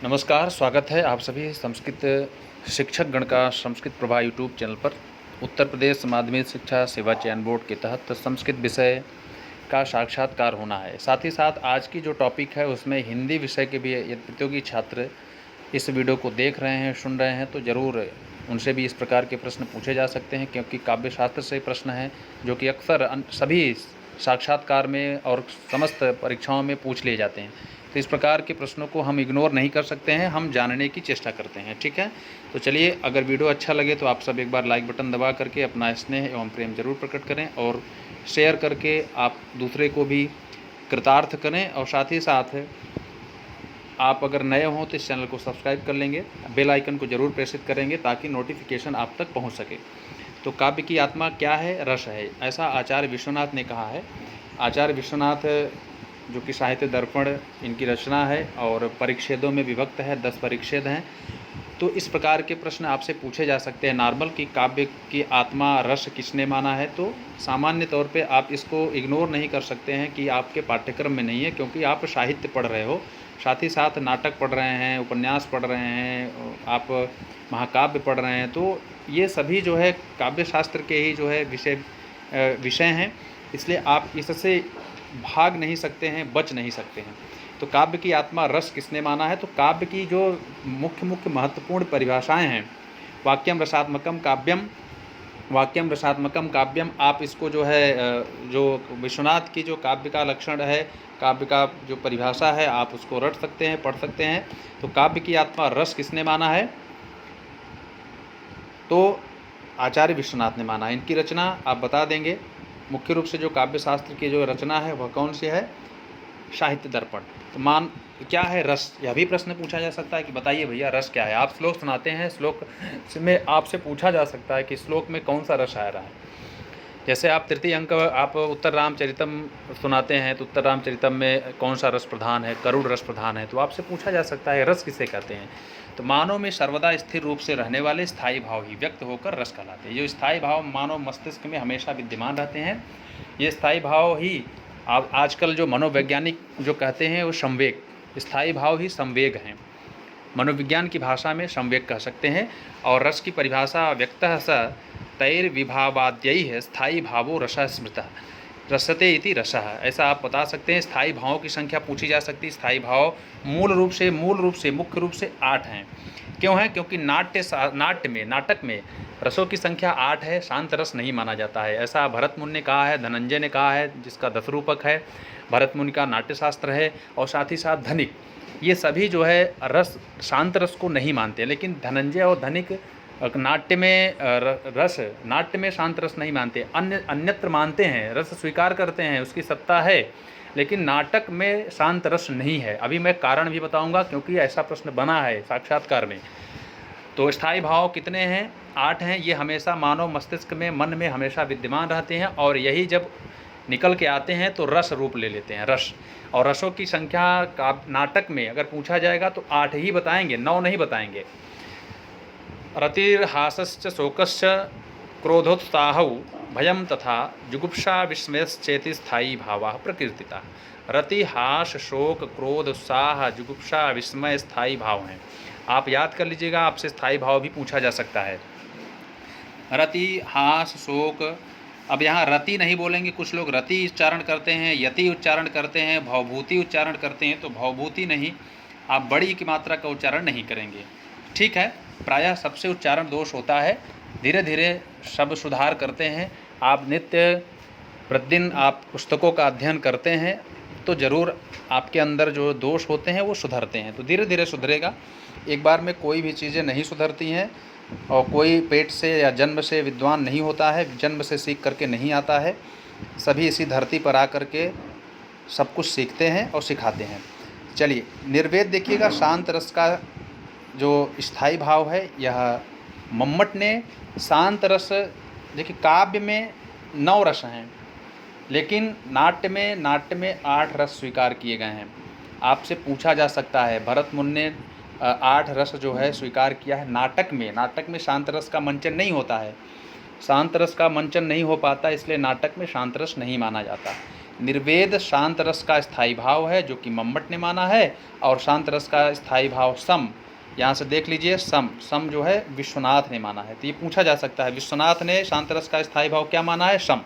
नमस्कार, स्वागत है आप सभी संस्कृत शिक्षक गण का संस्कृत प्रभा यूट्यूब चैनल पर। उत्तर प्रदेश माध्यमिक शिक्षा सेवा चयन बोर्ड के तहत संस्कृत विषय का साक्षात्कार होना है। साथ ही साथ आज की जो टॉपिक है उसमें हिंदी विषय के भी यदि प्रतियोगी छात्र इस वीडियो को देख रहे हैं, सुन रहे हैं तो ज़रूर उनसे भी इस प्रकार के प्रश्न पूछे जा सकते हैं, क्योंकि काव्य शास्त्र से प्रश्न हैं जो कि अक्सर सभी साक्षात्कार में और समस्त परीक्षाओं में पूछ लिए जाते हैं। तो इस प्रकार के प्रश्नों को हम इग्नोर नहीं कर सकते हैं, हम जानने की चेष्टा करते हैं। ठीक है, तो चलिए, अगर वीडियो अच्छा लगे तो आप सब एक बार लाइक बटन दबा करके अपना स्नेह एवं प्रेम जरूर प्रकट करें और शेयर करके आप दूसरे को भी कृतार्थ करें। और साथ ही साथ आप अगर नए हों तो इस चैनल को सब्सक्राइब कर लेंगे, बेल आइकन को ज़रूर प्रेसित करेंगे ताकि नोटिफिकेशन आप तक पहुंच सके। तो काव्य की आत्मा क्या है? रस है, ऐसा आचार्य विश्वनाथ ने कहा है। आचार्य विश्वनाथ जो कि साहित्य दर्पण इनकी रचना है और परिच्छेदों में विभक्त है, 10 परिच्छेद हैं। तो इस प्रकार के प्रश्न आपसे पूछे जा सकते हैं नॉर्मल कि काव्य की आत्मा रस किसने माना है। तो सामान्य तौर पे आप इसको इग्नोर नहीं कर सकते हैं कि आपके पाठ्यक्रम में नहीं है, क्योंकि आप साहित्य पढ़ रहे हो, साथ ही साथ नाटक पढ़ रहे हैं, उपन्यास पढ़ रहे हैं, आप महाकाव्य पढ़ रहे हैं। तो ये सभी जो है काव्य शास्त्र के ही जो है विषय हैं, इसलिए आप इससे भाग नहीं सकते हैं, बच नहीं सकते हैं। तो काव्य की आत्मा रस किसने माना है? तो काव्य की जो मुख्य महत्वपूर्ण परिभाषाएं हैं, वाक्यम रसात्मकम काव्यम, वाक्यम रसात्मकम काव्यम, आप इसको जो है जो विश्वनाथ की जो काव्य का लक्षण है, काव्य का जो परिभाषा है, आप उसको रट सकते हैं, पढ़ सकते हैं। तो काव्य की आत्मा रस किसने माना है? तो आचार्य विश्वनाथ ने माना है। इनकी रचना आप बता देंगे। मुख्य रूप से जो काव्य शास्त्र की जो रचना है वह कौन सी है? साहित्य दर्पण। तो क्या है रस? यह भी प्रश्न पूछा जा सकता है कि बताइए भैया रस क्या है। आप श्लोक सुनाते हैं, श्लोक में आपसे पूछा जा सकता है कि श्लोक में कौन सा रस आ रहा है। जैसे आप तृतीय अंक आप उत्तर रामचरितम सुनाते हैं, तो उत्तर रामचरितम में कौन सा रस प्रधान है? करुण रस प्रधान है। तो आपसे पूछा जा सकता है रस किसे कहते हैं। तो मानव में सर्वदा स्थिर रूप से रहने वाले स्थायी भाव ही व्यक्त होकर रस कहलाते हैं। जो स्थायी भाव मानव मस्तिष्क में हमेशा विद्यमान रहते हैं, ये स्थायी भाव ही आजकल जो मनोवैज्ञानिक जो कहते हैं वो संवेग, स्थायी भाव ही संवेग हैं। मनोविज्ञान की भाषा में संवेग कह सकते हैं। और रस की परिभाषा व्यक्तः स तैर्विभावाद्यैः स्थायी भावो रसः स्मृतः रसते इति रसः, ऐसा आप बता सकते हैं। स्थायी भावों की संख्या पूछी जा सकती है। स्थायी भाव मूल रूप से मुख्य रूप से 8 हैं। क्यों है? क्योंकि नाटक में रसों की संख्या 8 है, शांत रस नहीं माना जाता है। ऐसा भरत मुनि ने कहा है, धनंजय ने कहा है, जिसका 10 रूपक है। भरत मुनि का नाट्यशास्त्र है। और साथ ही साथ धनिक, ये सभी जो है रस, शांत रस को नहीं मानते। लेकिन धनंजय और धनिक नाट्य में शांत रस नहीं मानते, अन्यत्र मानते हैं, रस स्वीकार करते हैं, उसकी सत्ता है, लेकिन नाटक में शांत रस नहीं है। अभी मैं कारण भी बताऊंगा, क्योंकि ऐसा प्रश्न बना है साक्षात्कार में। तो स्थायी भाव कितने हैं? 8 हैं। ये हमेशा मानव मस्तिष्क में, मन में हमेशा विद्यमान रहते हैं, और यही जब निकल के आते हैं तो रस रूप ले लेते हैं, रस। और रसों की संख्या का नाटक में अगर पूछा जाएगा तो 8 ही बताएंगे, 9 नहीं बताएंगे। रतिर्हासश्च शोकश्च क्रोधोत्साहौ भयं तथा जुगुप्सा विस्मयश्चेति स्थायी भावाः प्रकीर्तिता। रति, हास, शोक, क्रोध, उत्साह, जुगुप्सा, विस्मय स्थायी भाव हैं। आप याद कर लीजिएगा, आपसे स्थायी भाव भी पूछा जा सकता है। रति, हास, शोक। अब यहाँ रति नहीं बोलेंगे, कुछ लोग रति उच्चारण करते हैं, यति उच्चारण करते हैं, भवभूति उच्चारण करते हैं। तो भवभूति नहीं, आप बड़ी की मात्रा का उच्चारण नहीं करेंगे। ठीक है, प्रायः सबसे उच्चारण दोष होता है। धीरे धीरे सब सुधार करते हैं। आप नित्य प्रतिदिन आप पुस्तकों का अध्ययन करते हैं तो ज़रूर आपके अंदर जो दोष होते हैं वो सुधरते हैं। तो धीरे धीरे सुधरेगा। एक बार में कोई भी चीज़ें नहीं सुधरती हैं, और कोई पेट से या जन्म से विद्वान नहीं होता है, जन्म से सीख करके नहीं आता है। सभी इसी धरती पर आकर के सब कुछ सीखते हैं और सिखाते हैं। चलिए, निर्वेद देखिएगा, शांत रस का जो स्थायी भाव है, यह मम्मट ने शांत रस, देखिए काव्य में 9 रस हैं, लेकिन नाट्य में 8 रस स्वीकार किए गए हैं। आपसे पूछा जा सकता है, भरत मुनि ने 8 रस जो है स्वीकार किया है नाटक में शांत रस का मंचन नहीं होता है, शांत रस का मंचन नहीं हो पाता, इसलिए नाटक में शांत रस नहीं माना जाता। निर्वेद शांत रस का स्थायी भाव है, जो कि मम्मट ने माना है। और शांत रस का स्थायी भाव सम, यहाँ से देख लीजिए, सम जो है विश्वनाथ ने माना है। तो ये पूछा जा सकता है, विश्वनाथ ने शांत रस का स्थायी भाव क्या माना है? सम।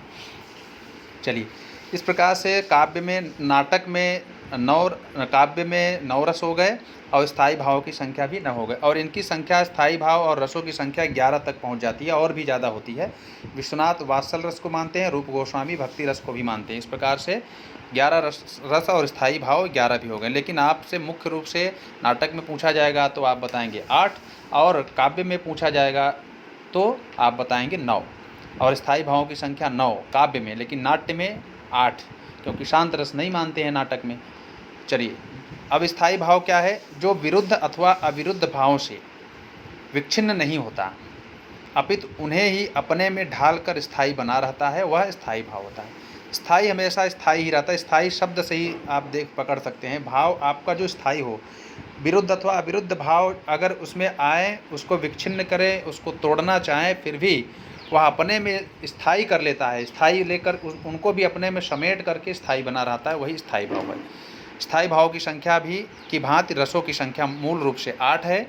चलिए, इस प्रकार से काव्य में, नाटक में काव्य में 9 रस हो गए और स्थायी भाव की संख्या भी 9 हो गए, और इनकी संख्या, स्थायी भाव और रसों की संख्या 11 तक पहुंच जाती है, और भी ज़्यादा होती है। विश्वनाथ वात्सल रस को मानते हैं, रूप गोस्वामी भक्ति रस को भी मानते हैं। इस प्रकार से 11 रस और स्थायी भाव 11 भी हो गए। लेकिन आपसे मुख्य रूप से नाटक में पूछा जाएगा तो आप बताएंगे 8, और काव्य में पूछा जाएगा तो आप बताएंगे 9, और स्थायी भावों की संख्या 9 काव्य में, लेकिन नाट्य में 8, क्योंकि शांत रस नहीं मानते हैं नाटक में। चलिए, अब स्थायी भाव क्या है? जो विरुद्ध अथवा अविरुद्ध भावों से विच्छिन्न नहीं होता, अपितु उन्हें ही अपने में ढालकर स्थायी बना रहता है, वह स्थायी भाव होता है। स्थायी हमेशा स्थायी ही रहता है। स्थायी शब्द से ही आप पकड़ सकते हैं, भाव आपका जो स्थायी हो। विरुद्ध अथवा अविरुद्ध भाव अगर उसमें आए, उसको विच्छिन्न करें, उसको तोड़ना चाहें, फिर भी वह अपने में स्थायी कर लेता है। स्थायी लेकर उनको भी अपने में समेट करके स्थायी बना रहता है, वही स्थायी भाव है। स्थायी भाव की संख्या भी की भांति रसों की संख्या मूल रूप से 8 है।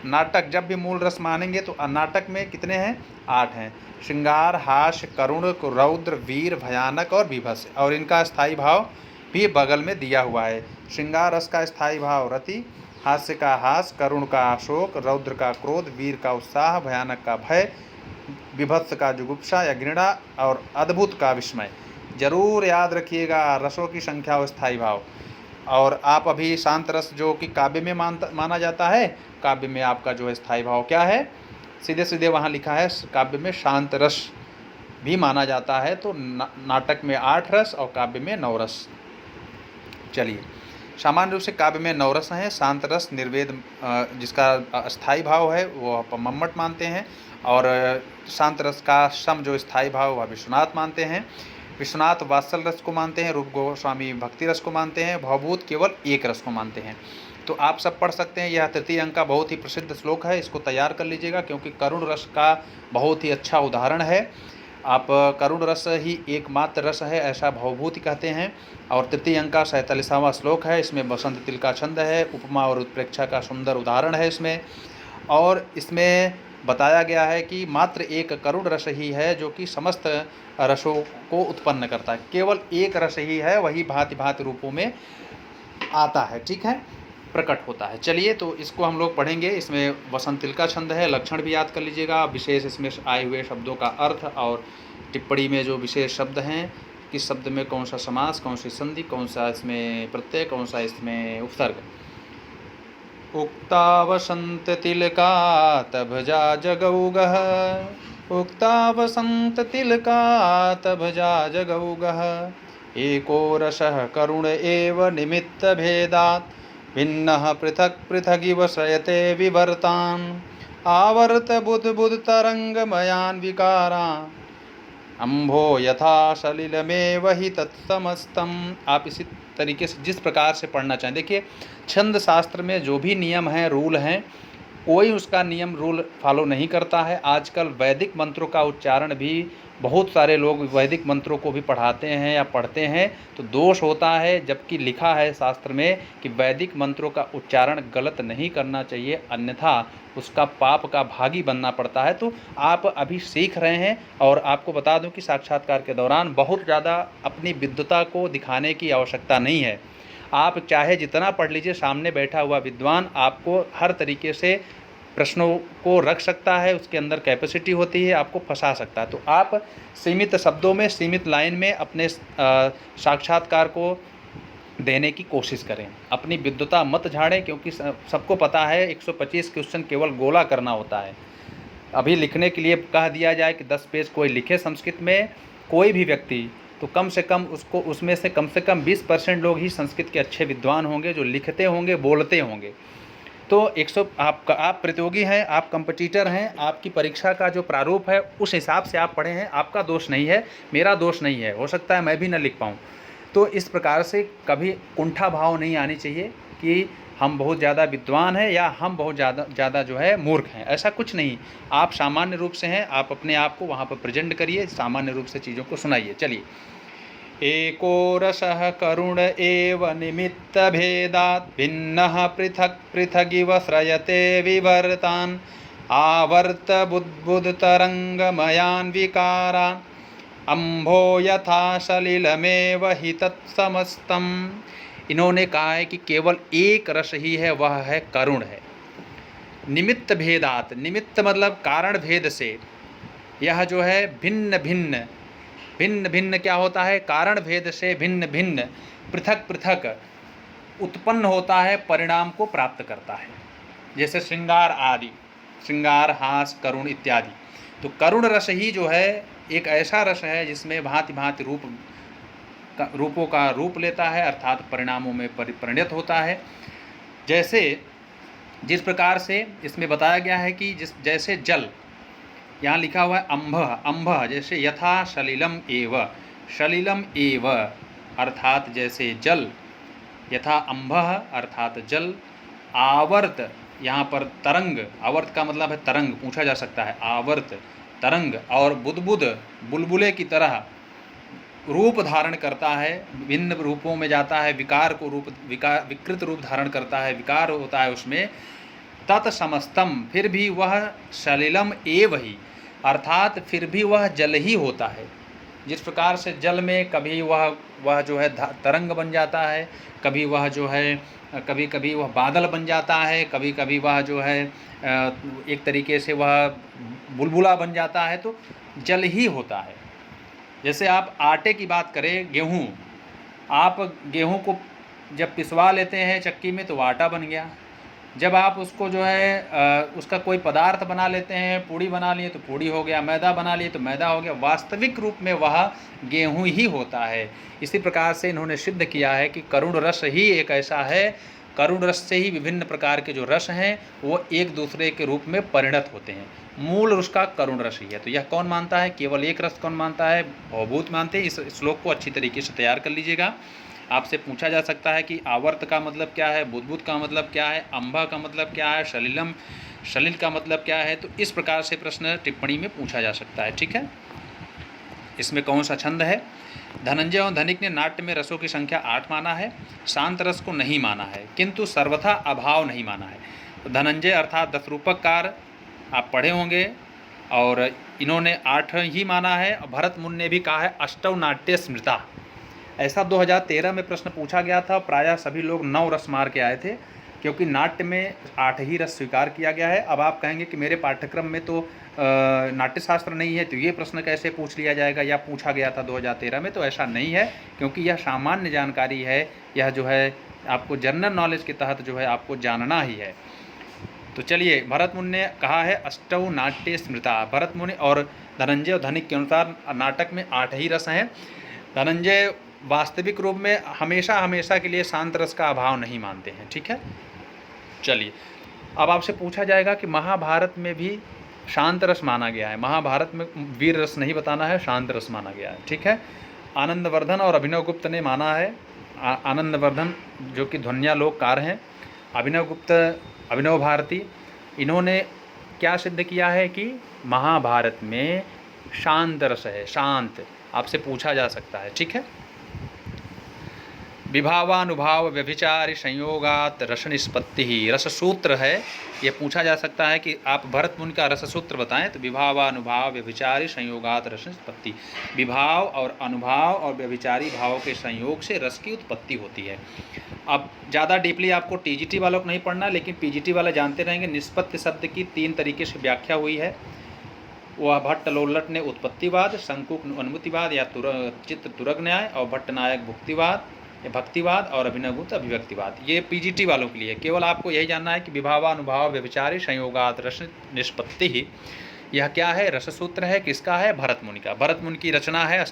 नाटक जब भी मूल रस मानेंगे तो नाटक में कितने हैं? 8 हैं। श्रृंगार, हास्य, करुण, रौद्र, वीर, भयानक और विभत्स, और इनका स्थायी भाव भी बगल में दिया हुआ है। श्रृंगार रस का स्थायी भाव रति, हास्य का हास, करुण का शोक, रौद्र का क्रोध, वीर का उत्साह, भयानक का भय, विभत्स का जुगुप्सा या घृणा, और अद्भुत का विस्मय। जरूर याद रखिएगा रसों की संख्या और स्थायी भाव। और आप अभी शांत रस जो कि काव्य में माना जाता है, काव्य में आपका जो है स्थायी भाव क्या है? सीधे सीधे वहाँ लिखा है काव्य में शांत रस भी माना जाता है। तो नाटक में 8 रस और काव्य में 9 रस। चलिए, सामान्य रूप से काव्य में 9 रस हैं। शांत रस निर्वेद जिसका स्थायी भाव है वो आप मम्मट मानते हैं, और शांत रस का सम जो स्थायी भाव वह विश्वनाथ मानते हैं। विश्वनाथ वात्सल रस को मानते हैं, रूप गोस्वामी भक्ति रस को मानते हैं, भवभूत केवल एक रस को मानते हैं। तो आप सब पढ़ सकते हैं। यह तृतीय अंक का बहुत ही प्रसिद्ध श्लोक है, इसको तैयार कर लीजिएगा, क्योंकि करुण रस का बहुत ही अच्छा उदाहरण है। आप करुण रस ही एकमात्र रस है, ऐसा भवभूति कहते हैं। और तृतीय अंक का 47वां श्लोक है, इसमें बसंत तिल का छंद है, उपमा और उत्प्रेक्षा का सुंदर उदाहरण है इसमें। और इसमें बताया गया है कि मात्र एक करुण रस ही है जो कि समस्त रसों को उत्पन्न करता है। केवल एक रस ही है, वही भांति भांति रूपों में आता है, ठीक है, प्रकट होता है। चलिए, तो इसको हम लोग पढ़ेंगे। इसमें वसंत तिल का छंद है, लक्षण भी याद कर लीजिएगा, विशेष इसमें आए हुए शब्दों का अर्थ, और टिप्पणी में जो विशेष शब्द हैं, किस शब्द में कौन सा समास, कौन सी संधि, कौन सा इसमें प्रत्यय, कौन सा इसमें उपसर्ग। उक्ता वसंत तिलका तब जा जगौगः, उक्ता वसंत तिलका तब जा जगौगः, एको रसः करुण एव निमित्त भेदात्, भिन्नः पृथक् पृथगिव शयते विवर्तान्, आवर्त बुध बुध तरंगमयान् विकारान्, अम्भो यथा सलिलमेव हि तत्समस्तम। आप इसी तरीके से जिस प्रकार से पढ़ना चाहें। देखिए, छंद शास्त्र में जो भी नियम हैं, रूल हैं, कोई उसका नियम रूल फॉलो नहीं करता है। आजकल वैदिक मंत्रों का उच्चारण भी बहुत सारे लोग वैदिक मंत्रों को भी पढ़ाते हैं या पढ़ते हैं, तो दोष होता है। जबकि लिखा है शास्त्र में कि वैदिक मंत्रों का उच्चारण गलत नहीं करना चाहिए, अन्यथा उसका पाप का भागी बनना पड़ता है। तो आप अभी सीख रहे हैं, और आपको बता दूं कि साक्षात्कार के दौरान बहुत ज़्यादा अपनी विद्वता को दिखाने की आवश्यकता नहीं है। आप चाहे जितना पढ़ लीजिए, सामने बैठा हुआ विद्वान आपको हर तरीके से प्रश्नों को रख सकता है, उसके अंदर कैपेसिटी होती है, आपको फंसा सकता है। तो आप सीमित शब्दों में, सीमित लाइन में अपने साक्षात्कार को देने की कोशिश करें। अपनी विद्वता मत झाड़ें, क्योंकि सबको पता है 125 क्वेश्चन केवल गोला करना होता है। अभी लिखने के लिए कह दिया जाए कि 10 पेज कोई लिखे संस्कृत में, कोई भी व्यक्ति, तो कम से कम उसको उसमें से कम 20% लोग ही संस्कृत के अच्छे विद्वान होंगे, जो लिखते होंगे, बोलते होंगे। तो आप प्रतियोगी हैं, आप कंपटीटर हैं, आपकी परीक्षा का जो प्रारूप है उस हिसाब से आप पढ़े हैं। आपका दोष नहीं है, मेरा दोष नहीं है, हो सकता है मैं भी न लिख पाऊँ। तो इस प्रकार से कभी कुंठा भाव नहीं आनी चाहिए कि हम बहुत ज़्यादा विद्वान हैं या हम बहुत ज़्यादा जो है मूर्ख हैं, ऐसा कुछ नहीं। आप सामान्य रूप से हैं, आप अपने आप को वहाँ पर प्रेजेंट करिए, सामान्य रूप से चीज़ों को सुनाइए। चलिए, एको रसः करुण एव निमित्तभेदात् भिन्नः पृथक् पृथगिव श्रयते विवर्तान् आवर्त बुद्बुदतरङ्गमयान् विकारान् अम्भो यथा सलिलमेव हि तत्समस्तम्। इन्होंने कहा है कि केवल एक रस ही है, वह है करुण है। निमित्त भेदात, निमित्त मतलब कारण भेद से, यह जो है भिन्न भिन्न, भिन्न भिन्न क्या होता है, कारण भेद से भिन्न भिन्न, पृथक पृथक उत्पन्न होता है, परिणाम को प्राप्त करता है। जैसे श्रृंगार आदि, श्रृंगार, हास, करुण इत्यादि। तो करुण रस ही जो है एक ऐसा रस है जिसमें भांति भांति रूपों का रूप लेता है, अर्थात परिणामों में परिणत होता है। जैसे जिस प्रकार से इसमें बताया गया है कि जैसे जल, यहाँ लिखा हुआ है अम्भः, अम्भः जैसे यथा सलिलम एव, सलिलम एव अर्थात जैसे जल, यथा अम्भः अर्थात जल, आवर्त यहाँ पर तरंग, आवर्त का मतलब है तरंग, पूछा जा सकता है आवर्त तरंग, और बुदबुद बुलबुले की तरह रूप धारण करता है, भिन्न रूपों में जाता है, विकार को रूप विकृत रूप धारण करता है, विकार होता है उसमें। तत्समस्तम, फिर भी वह सलिलम एव ही, अर्थात फिर भी वह जल ही होता है। जिस प्रकार से जल में कभी वह जो है तरंग बन जाता है, कभी वह जो है कभी कभी वह बादल बन जाता है, कभी कभी वह जो है एक तरीके से वह बुलबुला बन जाता है, तो जल ही होता है। जैसे आप आटे की बात करें, गेहूँ, आप गेहूँ को जब पिसवा लेते हैं चक्की में तो वह आटा बन गया। जब आप उसको जो है उसका कोई पदार्थ बना लेते हैं, पूड़ी बना लिए तो पूड़ी हो गया, मैदा बना लिए तो मैदा हो गया, वास्तविक रूप में वह गेहूं ही होता है। इसी प्रकार से इन्होंने सिद्ध किया है कि करुण रस ही एक ऐसा है, करुण रस से ही विभिन्न प्रकार के जो रस हैं वो एक दूसरे के रूप में परिणत होते हैं। मूल उसका करुण रस ही है। तो यह कौन मानता है, केवल एक रस कौन मानता है, भवभूत मानते हैं। इस श्लोक को अच्छी तरीके से तैयार कर लीजिएगा। आपसे पूछा जा सकता है कि आवर्त का मतलब क्या है, बुद्बुद का मतलब क्या है, अम्भा का मतलब क्या है, सलिल का मतलब क्या है। तो इस प्रकार से प्रश्न टिप्पणी में पूछा जा सकता है। ठीक है, इसमें कौन सा छंद है। धनंजय और धनिक ने नाट्य में रसों की संख्या 8 माना है, शांत रस को नहीं माना है, किंतु सर्वथा अभाव नहीं माना है। तो धनंजय अर्थात 10 रूपक कार आप पढ़े होंगे, और इन्होंने 8 ही माना है। भरत मुनि ने भी कहा है अष्टौ नाट्य स्मृता। ऐसा 2013 में प्रश्न पूछा गया था, प्रायः सभी लोग 9 रस मार के आए थे, क्योंकि नाट्य में 8 ही रस स्वीकार किया गया है। अब आप कहेंगे कि मेरे पाठ्यक्रम में तो नाट्यशास्त्र नहीं है, तो ये प्रश्न कैसे पूछ लिया जाएगा, या पूछा गया था 2013 में। तो ऐसा नहीं है, क्योंकि यह सामान्य जानकारी है, यह जो है आपको जनरल नॉलेज के तहत जो है आपको जानना ही है। तो चलिए, भरत मुनि ने कहा है अष्टौ नाट्य स्मृता। भरत मुनि और धनंजय और धनिक के अनुसार नाटक में 8 ही रस हैं। धनंजय वास्तविक रूप में हमेशा हमेशा के लिए शांत रस का अभाव नहीं मानते हैं। ठीक है, चलिए, अब आपसे पूछा जाएगा कि महाभारत में भी शांत रस माना गया है। महाभारत में वीर रस नहीं बताना है, शांत रस माना गया है। ठीक है, आनंदवर्धन और अभिनव गुप्त ने माना है। आनंदवर्धन जो कि ध्वन्यालोककार हैं, अभिनव गुप्त, अभिनव भारती, इन्होंने क्या सिद्ध किया है कि महाभारत में शांत रस है। शांत आपसे पूछा जा सकता है। ठीक है, विभावानुभाव व्यभिचारी संयोगात रस निष्पत्ति ही रस सूत्र है। ये पूछा जा सकता है कि आप भरत मुनि का रस सूत्र बताएं। तो विभावानुभाव व्यभिचारी संयोगात रस निष्पत्ति, विभाव और अनुभाव और व्यभिचारी भाव के संयोग से रस की उत्पत्ति होती है। अब ज़्यादा डीपली आपको टीजीटी वालों को नहीं पढ़ना, लेकिन पीजीटी वाले जानते रहेंगे। निष्पत्ति शब्द की 3 तरीके से व्याख्या हुई है। वह भट्ट लोल्लट ने उत्पत्तिवाद, शंकुक अनुमतिवाद या चित्त तुरग न्याय, और भट्टनायक भक्तिवाद और अभिनवगुप्त अभिव्यक्तिवाद। ये पीजीटी वालों के लिए। केवल आपको यही जानना है कि विभावानुभाव व्यभिचारी संयोगात रस निष्पत्ति ही, यह क्या है, रस सूत्र है। किसका है, भरत मुनि का। भरत मुनि की रचना है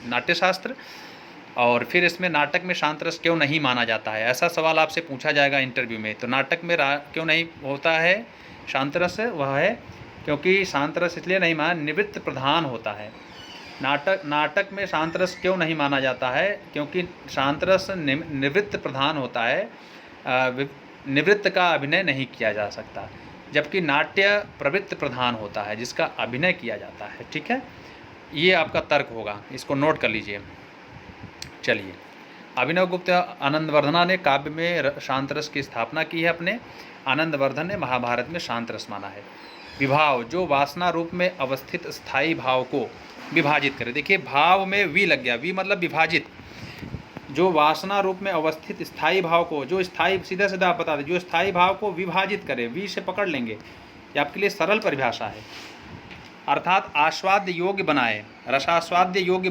नाट्यशास्त्र। और फिर इसमें नाटक में शांत रस क्यों नहीं माना जाता है, ऐसा सवाल आपसे पूछा जाएगा इंटरव्यू में। तो नाटक में क्यों नहीं होता है शांत रस, वह है क्योंकि शांत रस इसलिए नहीं माना, निवृत्त प्रधान होता है। नाटक में शांत रस क्यों नहीं माना जाता है, क्योंकि शांत रस निवृत्त प्रधान होता है, निवृत्त का अभिनय नहीं किया जा सकता, जबकि नाट्य प्रवृत्त प्रधान होता है जिसका अभिनय किया जाता है। ठीक है, ये आपका तर्क होगा, इसको नोट कर लीजिए। चलिए, अभिनवगुप्त आनंदवर्धना ने काव्य में शांत रस की स्थापना की है अपने। आनंदवर्धन ने महाभारत में शांत रस माना है। विभाव, जो वासना रूप में अवस्थित स्थायी भाव को विभाजित करे। देखिए भाव में वी लग गया, वी मतलब विभाजित। जो वासना रूप में अवस्थित स्थायी भाव को, जो स्थायी, सीधा सीधा आप बता दें, जो स्थायी भाव को विभाजित करे, वी से पकड़ लेंगे, ये आपके लिए सरल परिभाषा है। अर्थात आस्वाद्य योग्य बनाए, रसास्वाद्य योग्य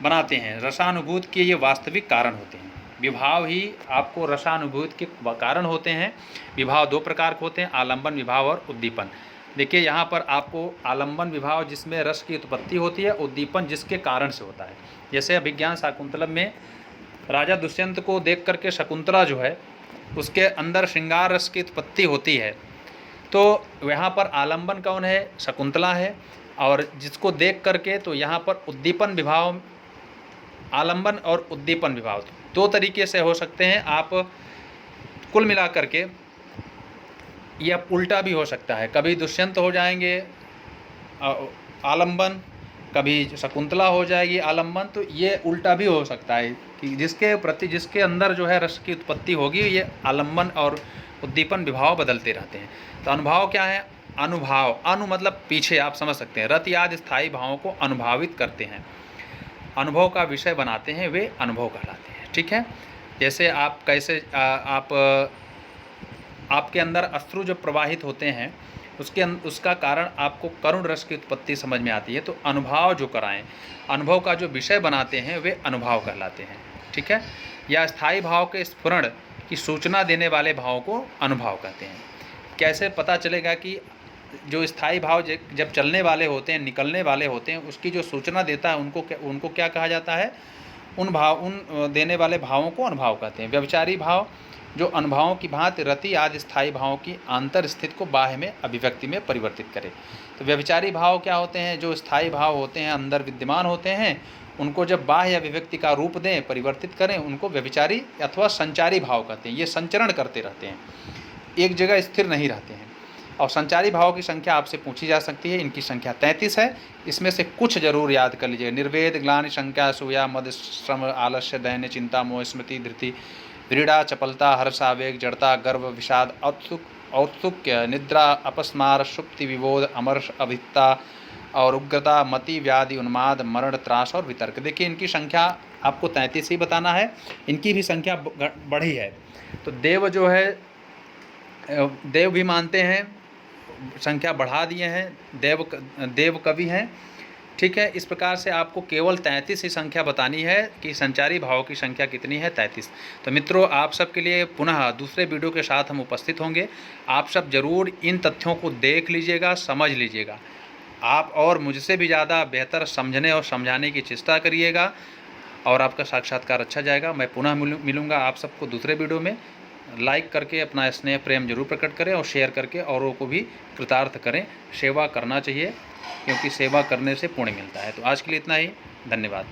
बनाते हैं। रसानुभूति के ये वास्तविक कारण होते हैं। विभाव ही आपको रसानुभूति के कारण होते हैं। विभाव दो प्रकार के होते हैं, आलंबन विभाव और उद्दीपन। देखिए यहाँ पर आपको आलंबन विभाव जिसमें रस की उत्पत्ति होती है, उद्दीपन जिसके कारण से होता है। जैसे अभिज्ञान शाकुंतलम में राजा दुष्यंत को देख करके शकुंतला जो है उसके अंदर श्रृंगार रस की उत्पत्ति होती है, तो यहाँ पर आलंबन कौन है? शकुंतला है। और जिसको देख करके तो यहाँ पर उद्दीपन विभाव, आलंबन और उद्दीपन विभाव दो तरीके से हो सकते हैं। आप कुल मिला करके यह उल्टा भी हो सकता है, कभी दुष्यंत हो जाएंगे आलंबन, कभी शकुंतला हो जाएगी आलंबन। तो ये उल्टा भी हो सकता है कि जिसके अंदर जो है रस की उत्पत्ति होगी, ये आलंबन और उद्दीपन विभाव बदलते रहते हैं। तो अनुभाव क्या है? अनुभाव, अनु मतलब पीछे, आप समझ सकते हैं। रत आदि स्थायी भावों को अनुभावित करते हैं, अनुभव का विषय बनाते हैं, वे अनुभव कहलाते हैं। ठीक है, जैसे आप कैसे आपके अंदर अश्रु जो प्रवाहित होते हैं उसका कारण आपको करुण रस की उत्पत्ति समझ में आती है। तो अनुभाव जो कराएं, अनुभव का जो विषय बनाते हैं, वे अनुभाव कहलाते हैं। ठीक है, या स्थायी भाव के स्फुरण की सूचना देने वाले भाव को अनुभाव कहते हैं। कैसे पता चलेगा कि जो स्थायी भाव जब चलने वाले होते हैं, निकलने वाले होते हैं, उसकी जो सूचना देता है उनको क्या कहा जाता है? उन देने वाले भावों को अनुभाव कहते हैं। व्यभिचारी भाव जो अनुभवों की भांति रति आदि स्थायी भावों की आंतर स्थिति को बाह्य में अभिव्यक्ति में परिवर्तित करे। तो व्यभिचारी भाव क्या होते हैं? जो स्थायी भाव होते हैं, अंदर विद्यमान होते हैं, उनको जब बाह्य अभिव्यक्ति का रूप दें, परिवर्तित करें, उनको व्यभिचारी अथवा संचारी भाव कहते हैं। ये संचरण करते रहते हैं, एक जगह स्थिर नहीं रहते हैं। और संचारी भाव की संख्या आपसे पूछी जा सकती है, इनकी संख्या 33 है। इसमें से कुछ जरूर याद कर लीजिए। निर्वेद, ग्लानि, शंका, सूया, मद, श्रम, आलस्य, दैन्य, चिंता, मोह, स्मृति, धृति, व्रीड़ा, चपलता, हर्ष, आवेग, जड़ता, गर्व, विषाद, औत्सुक्य, निद्रा, अपस्मार, सुप्ति, विबोध, अमर्ष, अभित्ता और उग्रता, मति, व्याधि, उन्माद, मरण, त्रास और वितर्क। देखिए इनकी संख्या आपको 33 ही बताना है, इनकी भी संख्या बढ़ी है। तो देव जो है, देव भी मानते हैं, संख्या बढ़ा दिए हैं, देव कवि हैं। ठीक है, इस प्रकार से आपको केवल 33 ही संख्या बतानी है कि संचारी भाव की संख्या कितनी है, 33। तो मित्रों, आप सबके लिए पुनः दूसरे वीडियो के साथ हम उपस्थित होंगे। आप सब जरूर इन तथ्यों को देख लीजिएगा, समझ लीजिएगा। आप और मुझसे भी ज़्यादा बेहतर समझने और समझाने की चेष्टा करिएगा और आपका साक्षात्कार अच्छा जाएगा। मैं पुनः मिलूँगा आप सबको दूसरे वीडियो में। लाइक करके अपना स्नेह प्रेम जरूर प्रकट करें और शेयर करके औरों को भी कृतार्थ करें। सेवा करना चाहिए, क्योंकि सेवा करने से पुण्य मिलता है। तो आज के लिए इतना ही, धन्यवाद।